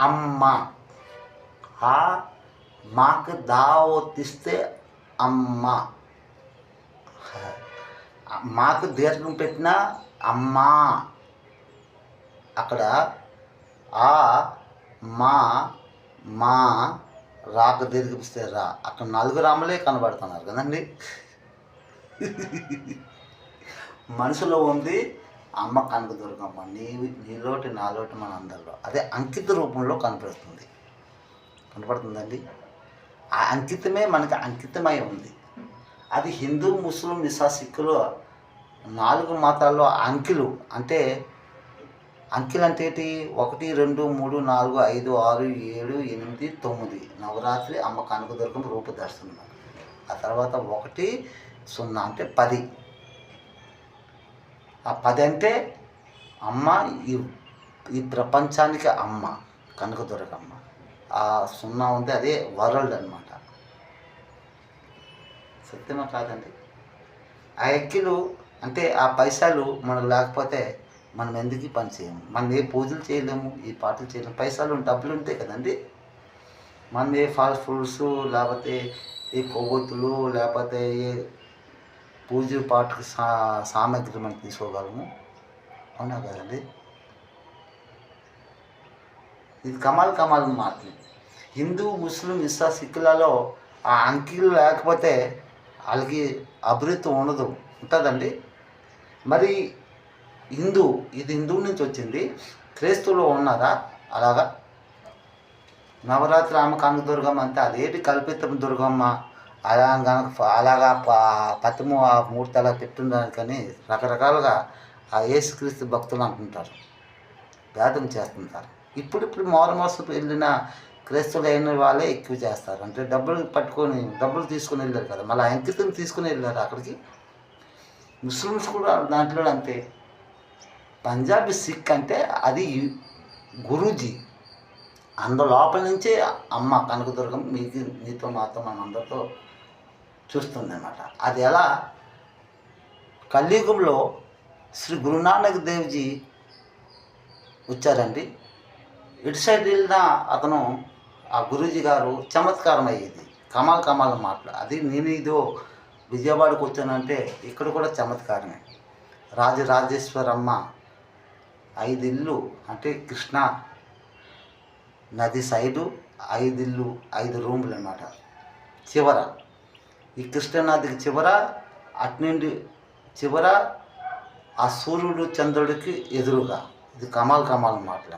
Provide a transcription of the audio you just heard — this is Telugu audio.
అమ్మ. ఆ మాకు దావతిస్తే అమ్మ. మాకు దీర్ఘం పెట్టిన అమ్మా. అక్కడ ఆ మా మా రాక దీర్ఘిస్తే రా. అక్కడ నలుగురు అమ్మలే కనబడుతున్నారు కదండి. మనసులో ఉంది అమ్మ కనకదుర్గమ్మ. నీలోటి నాలోటి మన అందరిలో అదే అంకిత రూపంలో కనపడుతుందండి. ఆ అంకితమే మనకి అంకితమై ఉంది. అది హిందూ, ముస్లిం, సిక్కులు 4 మతాల్లో అంకెలు అంటే అంటే ఏంటి? 1 2 3 4 5 6 7 8 9 నవరాత్రి అమ్మ కనకదుర్గమ్మ రూపదర్శనం. ఆ తర్వాత 1 0 అంటే 10. ఆ 10 అంటే అమ్మ ఈ ప్రపంచానికి అమ్మ కనకదుర్గమ్మ. ఆ 0 ఉంది, అదే వరల్డ్ అనమాట. సత్యమా కాదండి? ఆ ఎక్కిలు అంటే ఆ పైసలు మనకు లేకపోతే మనం ఎందుకు పని చేయము. మనం ఏ పూజలు చేయలేము, ఈ పాటలు చేయలేము. పైసలు డబ్బులు ఉంటాయి కదండి. మనం ఏ ఫాస్ట్ ఫుడ్స్, లేకపోతే ఏ కొవ్వొత్తులు, లేకపోతే ఏ పూజ పాటకు సామాగ్రి మనం తీసుకోగలము. అవునా కదండి? ఇది కమాల్ మాటలు. హిందూ, ముస్లిం, సిక్కులలో ఆ అంకెలు లేకపోతే వాళ్ళకి అభివృద్ధి ఉంటుందండి. మరి ఇది హిందూ నుంచి వచ్చింది. క్రైస్తవులో ఉన్నదా అలాగా? నవరాత్రి అమ్మ కనకదుర్గమ్మ అంటే అదేంటి కల్పితం దుర్గమ్మ అలాగా పతిము ఆ మూర్తి అలా పెట్టుండడానికని రకరకాలుగా ఆ యేసుక్రీస్తు భక్తులు అంటుంటారు, భేదం చేస్తుంటారు. ఇప్పుడు మారుమోసం వెళ్ళిన క్రైస్తవులు అయిన వాళ్ళే ఎక్కువ చేస్తారు. అంటే డబ్బులు తీసుకొని వెళ్ళారు కదా, మళ్ళీ అంకితం తీసుకుని వెళ్ళారు అక్కడికి. ముస్లిమ్స్ కూడా దాంట్లో అంతే. పంజాబీ సిక్ అంటే అది గురూజీ, లోపల నుంచే అమ్మ కనకదుర్గం నీతో మాతో మన అందరితో చూస్తుంది అన్నమాట. అది ఎలా కలియుగంలో శ్రీ గురునానక్ దేవ్జీ వచ్చారండి. ఇటు సైడ్ వెళ్ళిన అతను ఆ గురూజీ గారు చమత్కారం అయ్యేది. కమాల్ మాటలు. అది నేను ఇదో విజయవాడకు వచ్చానంటే ఇక్కడ కూడా చమత్కారమే. రాజరాజేశ్వరమ్మ 5 ఇళ్ళు అంటే కృష్ణా నది సైడు 5 ఇళ్ళు 5 రూములు అన్నమాట. చివర ఈ కృష్ణానదికి అటునుండి చివర ఆ సూర్యుడు చంద్రుడికి ఎదురుగా. ఇది కమాల్ మాటలు.